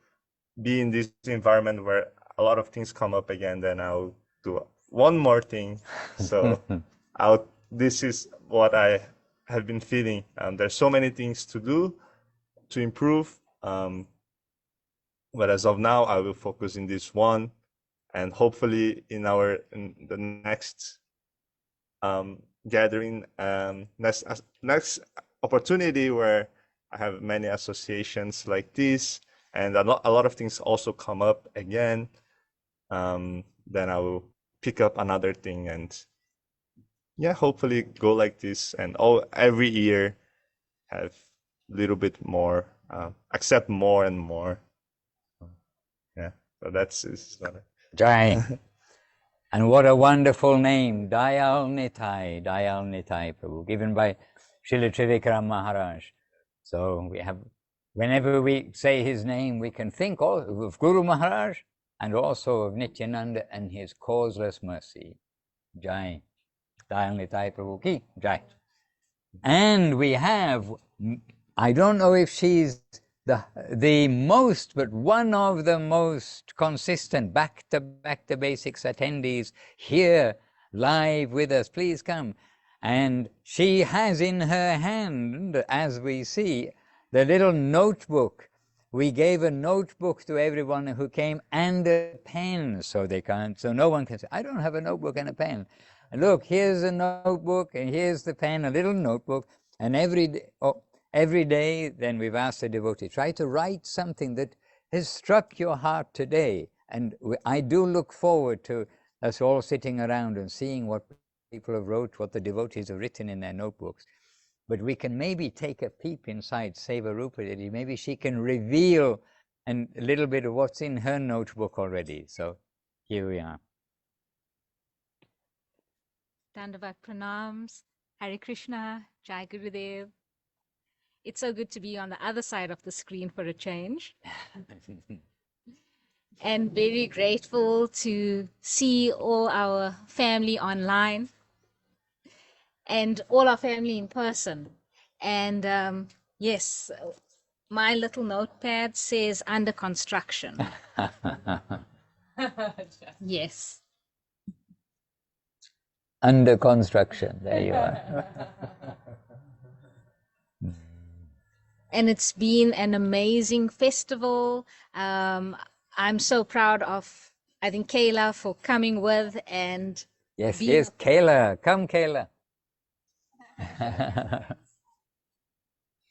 be in this environment where a lot of things come up again, then I'll do one more thing. So this is what I have been feeling. There's so many things to do to improve, but as of now, I will focus in this one, and hopefully in the next gathering, next opportunity where I have many associations like this, and a lot of things also come up again, then I will pick up another thing, and yeah, hopefully go like this, and every year have a little bit more, accept more and more. Yeah, so that's Jai. And what a wonderful name, Dayal Nitai Prabhu, given by Srila Trivikram Maharaj. So we have, whenever we say his name, we can think of Guru Maharaj and also of Nityananda and his causeless mercy. Jai. Dayal Nitai Prabhu ki Jai. And we have, I don't know if she's the most, but one of the most consistent back to basics attendees here live with us. Please come. And she has in her hand, as we see, the little notebook. We gave a notebook to everyone who came and a pen, so no one can say, I don't have a notebook and a pen. Look, here's a notebook and here's the pen, a little notebook, and every day, then we've asked the devotee, try to write something that has struck your heart today. And I do look forward to us all sitting around and seeing what people have wrote, what the devotees have written in their notebooks. But we can maybe take a peep inside Seva Rupa Devi. Maybe she can reveal and a little bit of what's in her notebook already. So here we are. Dandavat pranams, Hare Krishna, Jai Gurudev. It's so good to be on the other side of the screen for a change. And very grateful to see all our family online and all our family in person. And yes, my little notepad says under construction. Yes. Under construction. There you are. And it's been an amazing festival. I'm so proud of, I think, Kayla for coming with and Yes, being yes, Kayla. Come, Kayla.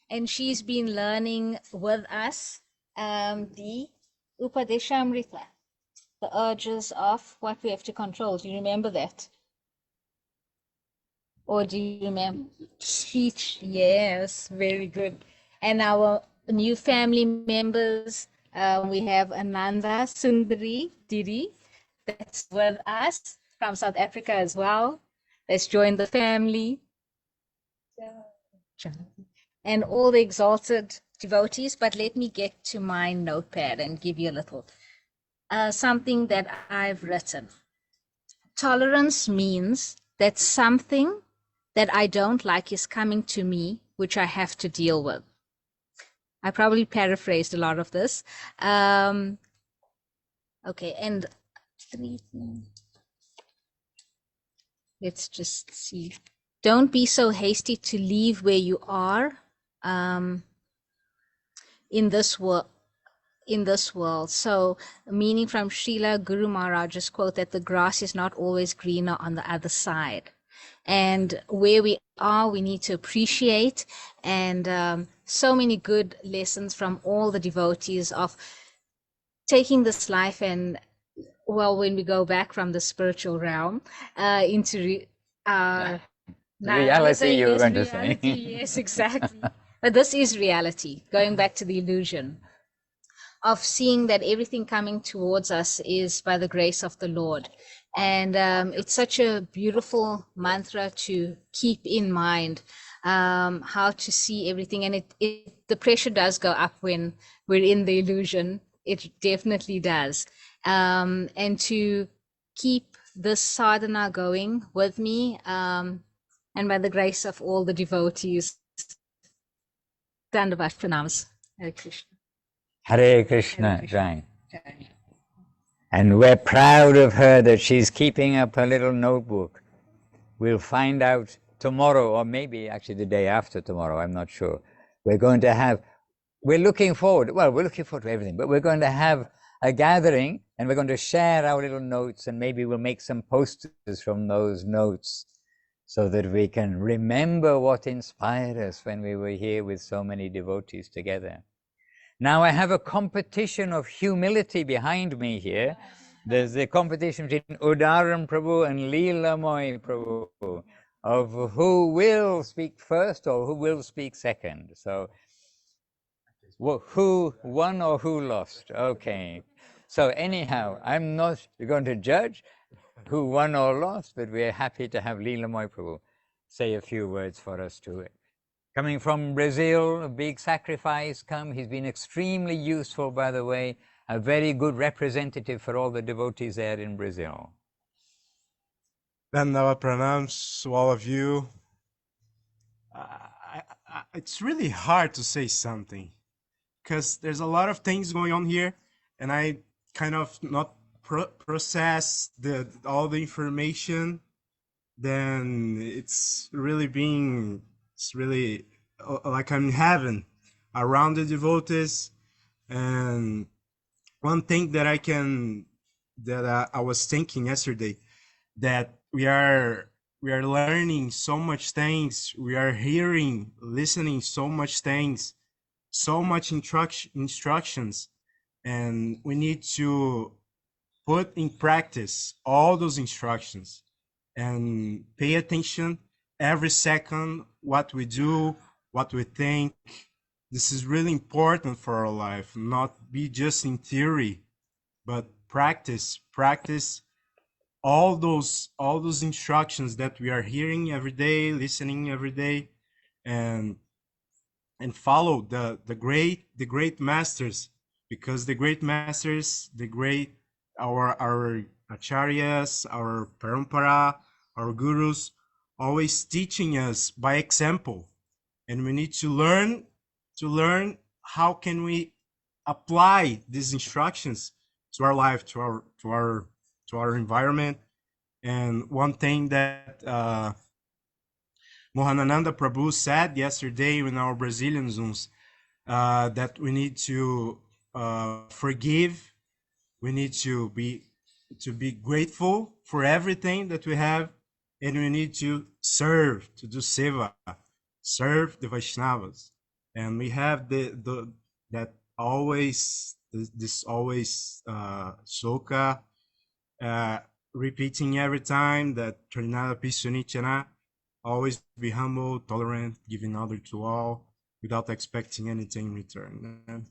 and she's been learning with us the Upadeshamrita, the urges of what we have to control. Do you remember that? Or do you remember? Speech, yes, very good. And our new family members, we have Ananda Sundari Diri, that's with us from South Africa as well. Let's join the family. And all the exalted devotees, but let me get to my notepad and give you a little something that I've written. Tolerance means that something that I don't like is coming to me, which I have to deal with. I probably paraphrased a lot of this. Okay, and let's just see. Don't be so hasty to leave where you are in this world. So, meaning from Srila Guru Maharaj's quote that the grass is not always greener on the other side. And where we are, we need to appreciate. And so many good lessons from all the devotees of taking this life and, well, when we go back from the spiritual realm into reality, you were going to say. Yes, exactly. But this is reality, going back to the illusion of seeing that everything coming towards us is by the grace of the Lord. And it's such a beautiful mantra to keep in mind, how to see everything. And the pressure does go up when we're in the illusion. It definitely does. And to keep this sadhana going with me, and by the grace of all the devotees, Dandavat pranams. Hare Krishna. Hare Krishna, Jai. And we're proud of her that she's keeping up her little notebook. We'll find out tomorrow, or maybe actually the day after tomorrow, I'm not sure. We're looking forward to everything, but we're going to have a gathering and we're going to share our little notes, and maybe we'll make some posters from those notes so that we can remember what inspired us when we were here with so many devotees together. Now I have a competition of humility behind me here. There's a competition between Udaran Prabhu and Leelamoy Prabhu of who will speak first or who will speak second. So who won or who lost? Okay. So anyhow, I'm not going to judge who won or lost, but we're happy to have Leelamoy Prabhu say a few words for us too. Coming from Brazil, a big sacrifice come. He's been extremely useful, by the way, a very good representative for all the devotees there in Brazil. Dandavat pranams to all of you. It's really hard to say something because there's a lot of things going on here, and I kind of not process all the information. Then it's really like I'm in heaven around the devotees. And one thing that I was thinking yesterday, that we are learning so much things, we are listening so much things, so much instructions, and we need to put in practice all those instructions and pay attention every second what we do, what we think. this is really important for our life, not be just in theory, but practice all those instructions that we are hearing every day, listening every day, and follow the great masters, because the great masters, the great our acharyas, our parampara, our gurus, always teaching us by example, and we need to learn how can we apply these instructions to our life, to our environment. And one thing that Mohanananda Prabhu said yesterday in our Brazilian Zooms, that we need to forgive, we need to be grateful for everything that we have, and we need to serve, to do seva, serve the Vaishnavas. And we have that always this always sloka repeating every time, that Trinada Pisunichana, always be humble, tolerant, giving order to all, without expecting anything in return. And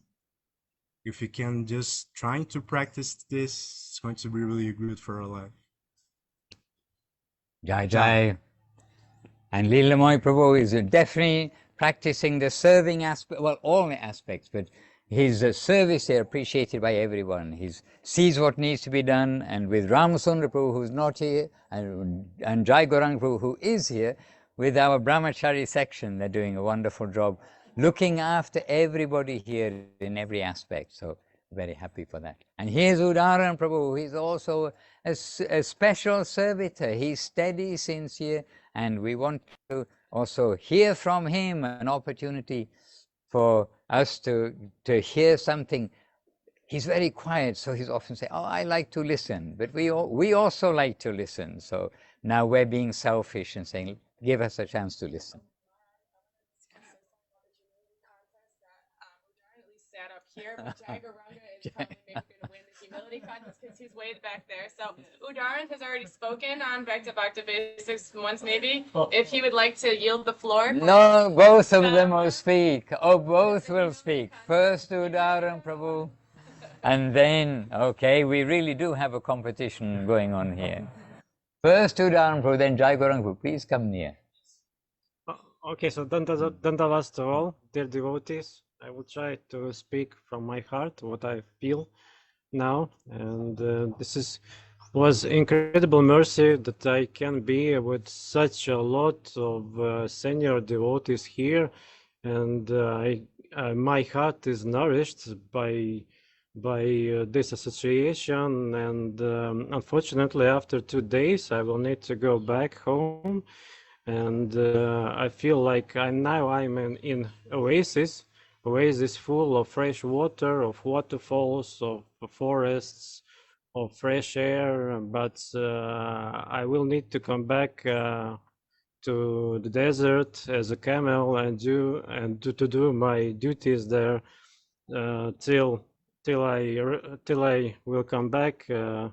if we can just trying to practice this, it's going to be really good for our life. Jai Jai. And Leelamoy Prabhu is definitely practicing the serving aspect, well, all the aspects, but his service is appreciated by everyone. He sees what needs to be done, and with Ramasundra Prabhu, who's not here, and Jai Gauranga Prabhu, who is here, with our Brahmachari section, they're doing a wonderful job, looking after everybody here in every aspect. So very happy for that. And here's Udaran Prabhu. He's also a special servitor. He's steady, sincere, and we want to also hear from him, an opportunity for us to hear something. He's very quiet, so he's often saying, "Oh, I like to listen," but we also like to listen. So now we're being selfish and saying, "Give us a chance to listen." Sat up here, but Jai Gauranga is probably maybe going to win the humility contest because he's way back there. So Udaran has already spoken on Back to Basics once, maybe. If he would like to yield the floor. No, both of them will speak. Oh, both will speak. First Udaran Prabhu, and then, okay, we really do have a competition going on here. First Udaran Prabhu, then Jai Gauranga Prabhu. Please come near. Okay, so Dandavas to all, dear devotees. I will try to speak from my heart what I feel now, and this was incredible mercy that I can be with such a lot of senior devotees here, and my heart is nourished by this association. And unfortunately, after 2 days, I will need to go back home, and I feel like I'm in oasis full of fresh water, of waterfalls, of forests, of fresh air, but I will need to come back to the desert as a camel and to do my duties there till I will come back to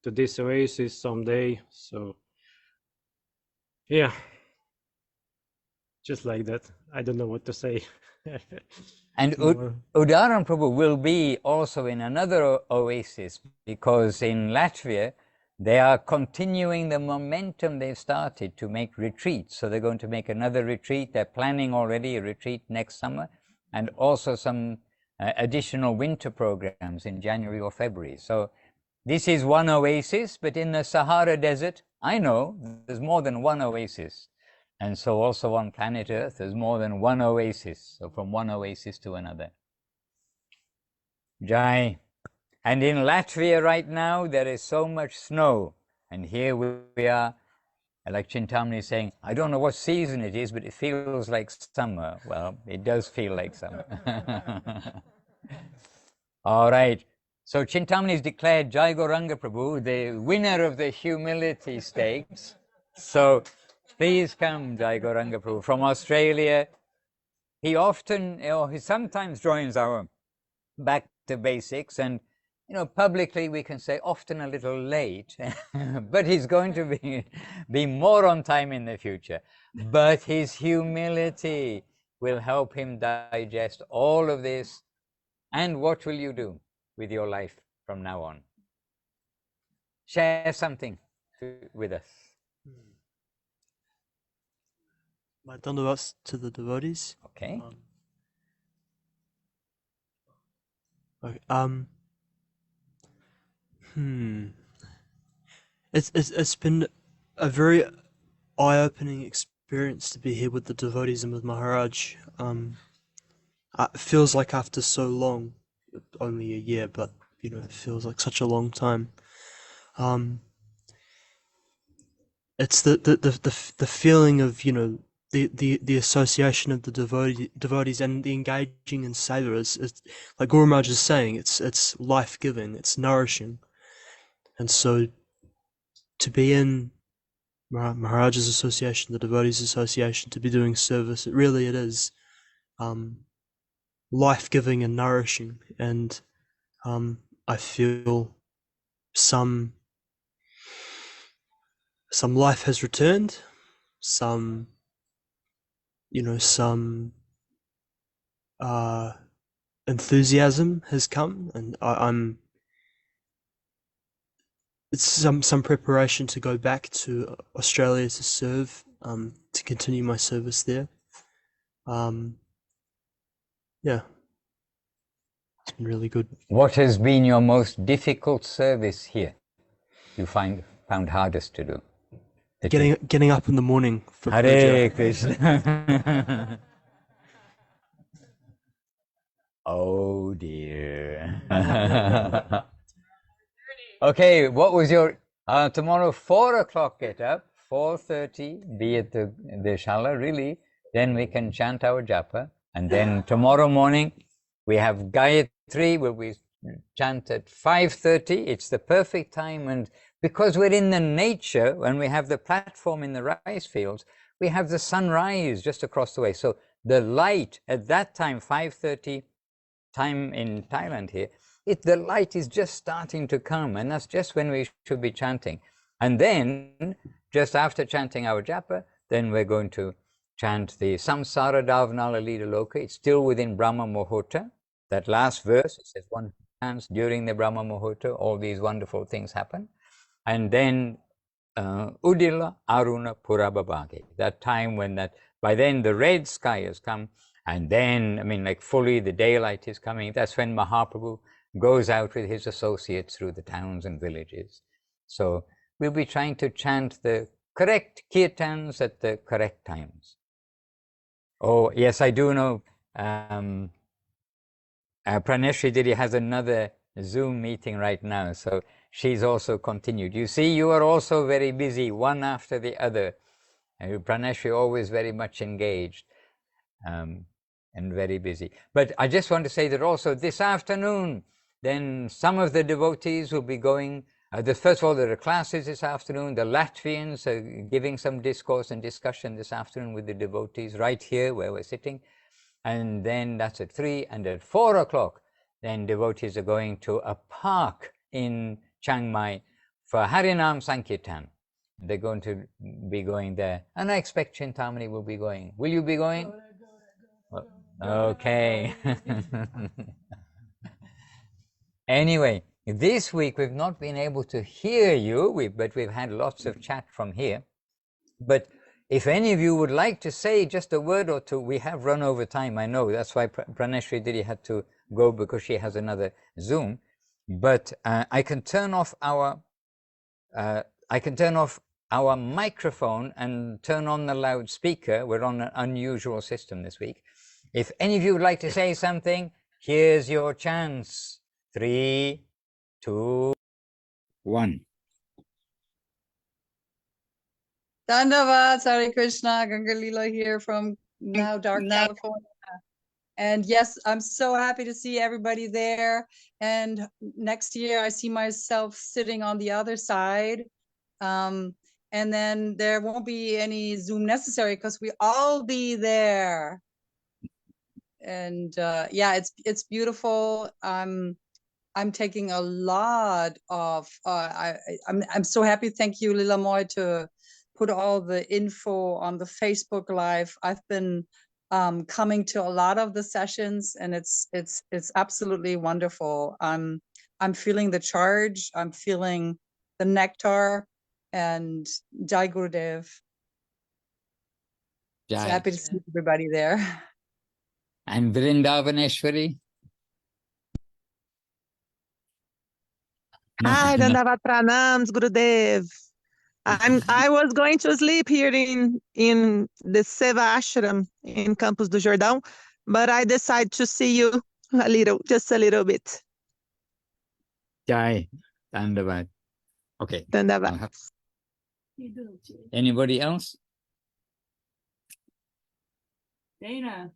this oasis someday. So yeah, just like that. I don't know what to say. And Udaran Prabhu will be also in another oasis, because in Latvia they are continuing the momentum they've started to make retreats. So they're going to make another retreat. They're planning already a retreat next summer, and also some additional winter programs in January or February. So this is one oasis, but in the Sahara Desert, I know there's more than one oasis. And so also on planet Earth, there's more than one oasis. So from one oasis to another. Jai. And in Latvia right now, there is so much snow. And here we are, like Chintamani is saying, I don't know what season it is, but it feels like summer. Well, it does feel like summer. All right. So Chintamani is declared Jai Gauranga Prabhu, the winner of the humility stakes. So please come, Jai Gauranga Prabhu, from Australia. He often, he sometimes joins our Back to Basics, and publicly we can say often a little late, but he's going to be more on time in the future. But his humility, will help him digest all of this. And what will you do with your life from now on? Share something with us. My dandavats to the devotees. Okay. Okay. It's been a very eye-opening experience to be here with the devotees and with Maharaj. It feels like after so long, only a year, but you know, it feels like such a long time. It's the feeling of, you know, the association of the devotees and the engaging in seva is like Guru Maharaj is saying, it's life-giving, it's nourishing. And so to be in Maharaj's association, the devotees association, to be doing service, it is life-giving and nourishing. And I feel some life has returned, some enthusiasm has come, and I'm it's some preparation to go back to Australia to serve, to continue my service there. Yeah, it's been really good. What has been your most difficult service here? You found hardest to do? Getting up in the morning for Hare puja. Krishna. Oh dear. Okay, what was your tomorrow? 4 o'clock get up, 4:30 be at the shala, really. Then we can chant our japa, and then tomorrow morning we have Gayatri, where we chant at 5:30. It's the perfect time, and because we're in the nature, when we have the platform in the rice fields, we have the sunrise just across the way. So the light at that time, 5:30 time in Thailand here, the light is just starting to come, and that's just when we should be chanting. And then, just after chanting our japa, then we're going to chant the Samsara Davnala Lida Loka. It's still within Brahma Muhurta. That last verse, it says one chants during the Brahma Muhurta, all these wonderful things happen. And then Udila Aruna Purabhavage, that time when by then the red sky has come, and then, I mean, like fully the daylight is coming. That's when Mahaprabhu goes out with his associates through the towns and villages. So we'll be trying to chant the correct kirtans at the correct times. Oh, yes, I do know Praneshri Didi has another Zoom meeting right now, so she's also continued. You see, you are also very busy, one after the other. Praneshri always very much engaged. And very busy. But I just want to say that also this afternoon, then some of the devotees will be going, first of all, there are classes this afternoon. The Latvians are giving some discourse and discussion this afternoon with the devotees right here where we're sitting. And then that's at 3, and at 4 o'clock, then devotees are going to a park in Chiang Mai for Harinam Sankirtan. They're going to be going there. And I expect Chintamani will be going. Will you be going? Okay. Anyway, this week we've not been able to hear you, but we've had lots of chat from here. But if any of you would like to say just a word or two, we have run over time, I know. That's why Praneshri Didi had to go, because she has another Zoom. But I can turn off our microphone and turn on the loudspeaker. We're on an unusual system this week. If any of you would like to say something, here's your chance. 3, 2, 1. Dandavats, Hare Krishna, Gangalila here from now dark California. And yes, I'm so happy to see everybody there. And next year I see myself sitting on the other side. And then there won't be any Zoom necessary because we all be there. And yeah, it's beautiful. I'm taking a lot of I'm so happy. Thank you, Lila Moy, to put all the info on the Facebook Live. I've been coming to a lot of the sessions, and it's absolutely wonderful. I'm feeling the charge. I'm feeling the nectar, and Jai Gurudev. So Jai. happy to see everybody there. And Vrindavaneshwari. Hi, Dandavat Pranams, Gurudev. I was going to sleep here in the Seva Ashram in Campos do Jordão, but I decided to see you just a little bit. Jai. Dandavat. Okay. Dandavat. Anybody else? Dana.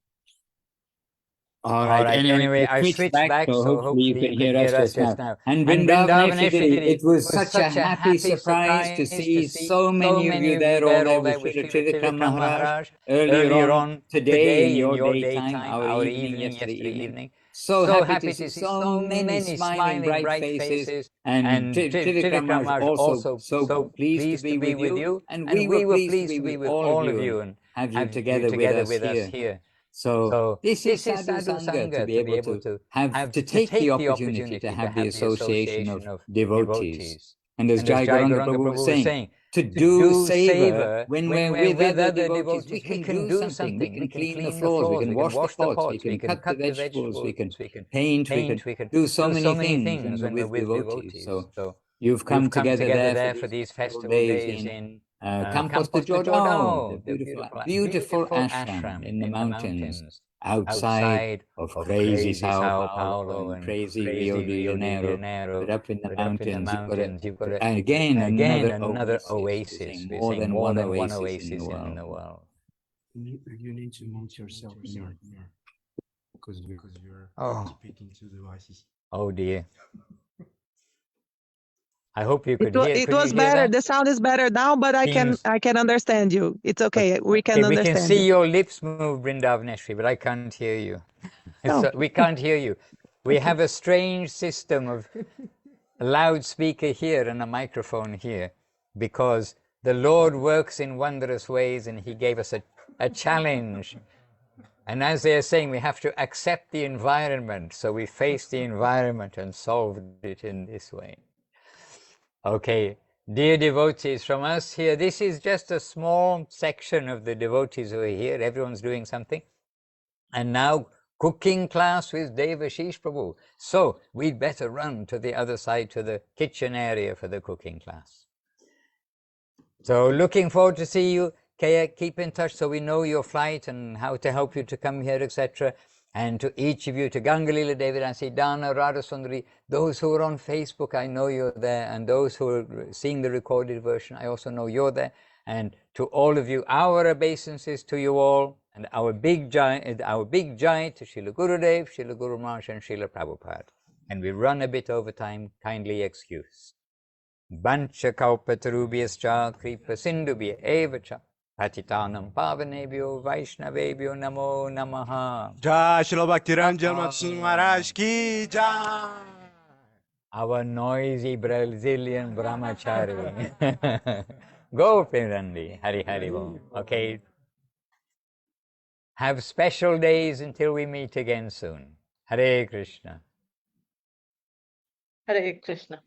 All right. Anyway, I switched back, so hopefully you can hear us just now. And Vrindavaneshwari, it was such a happy surprise to see so many of you there all there with Srila Trivikram Maharaj earlier on today in your daytime, our evening, yesterday evening. So happy to see so many smiling, bright faces. And Trivikram Maharaj also so pleased to be with you. And we were pleased to be with all of you and have you together with us here. So this is Sadhu Sangha, to be able to have to take the opportunity to have the association of devotees. And as Jai Gauranga Prabhu was saying, to do seva when we're with other devotees, we can do something. We can clean the floors, we can wash the pots, we can cut the vegetables, we can paint, we can do so many things when we're with devotees. So you've come together there for these festival days in Campos de Jordão, the beautiful ashram in the mountains outside of crazy Sao Paulo and crazy Rio de Janeiro, but up in the mountains, you've got and again another oasis. We're saying more than one oasis in the world. You need to mute yourself here because you're speaking to the voices. Oh dear. I hope you could hear. It was better. The sound is better now, but I can understand you. It's okay. We can understand. We can see your lips move, Vrindavaneshwari, but I can't hear you. We can't hear you. We have a strange system of a loudspeaker here and a microphone here, because the Lord works in wondrous ways, and He gave us a challenge. And as they are saying, we have to accept the environment. So we faced the environment and solved it in this way. Okay, dear devotees, from us here, this is just a small section of the devotees who are here. Everyone's doing something. And now, cooking class with Devashish Prabhu. So, we'd better run to the other side, to the kitchen area for the cooking class. So, looking forward to see you. Kaya, keep in touch so we know your flight and how to help you to come here, etc. And to each of you, to Gangalila Devidansi, Dana, Radhasundari, those who are on Facebook, I know you're there, and those who are seeing the recorded version, I also know you're there. And to all of you, our obeisances to you all, and our big jai to Srila Gurudev, Srila Guru Maharaj, and Srila Prabhupada. And we run a bit over time, kindly excuse. Bancha kalpatarubhyascha kripa sindubhya evacha Patitanam Pavanebhyo Vaishnavebhyo Namo Namaha. Jai Srila Bhaktiranjan Matsui Maharaj ki jai. Our noisy Brazilian brahmachari. Go Pirandi, Hari Hari Bom. Okay. Have special days until we meet again soon. Hare Krishna. Hare Krishna.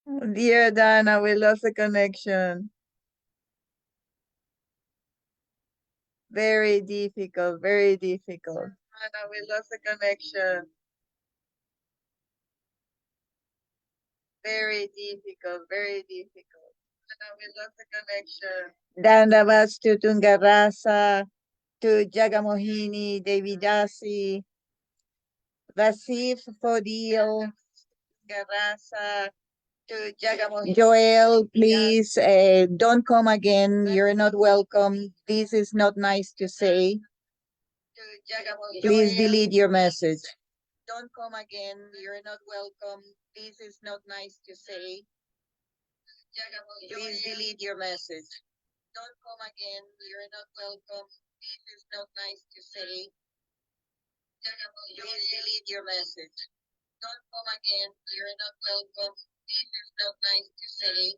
Dear Dana, we lost the connection. Very difficult, very difficult. Dana, we lost the connection. Very difficult, very difficult. Dana, we lost the connection. Dandavats to Tungarasa, to Jagamohini, Devidasi, Vasif Fodil, Garasa, to Jagamohini. Joel, please don't come again. You're not welcome. This is not nice to say. Please delete your message. Don't come again. You're not welcome. This is not nice to say. Please delete your message. Don't come again. You're not welcome. This is not nice to say. Please delete your message. Don't come again. You're not welcome. This is not nice to say.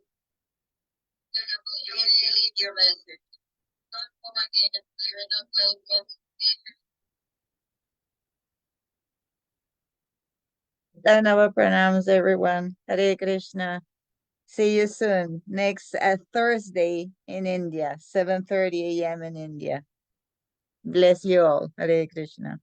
Please delete your message. Don't come again. You're not welcome. Dhanava pranams, everyone. Hare Krishna. See you soon. Next Thursday in India, 7:30 a.m. in India. Bless you all. Hare Krishna.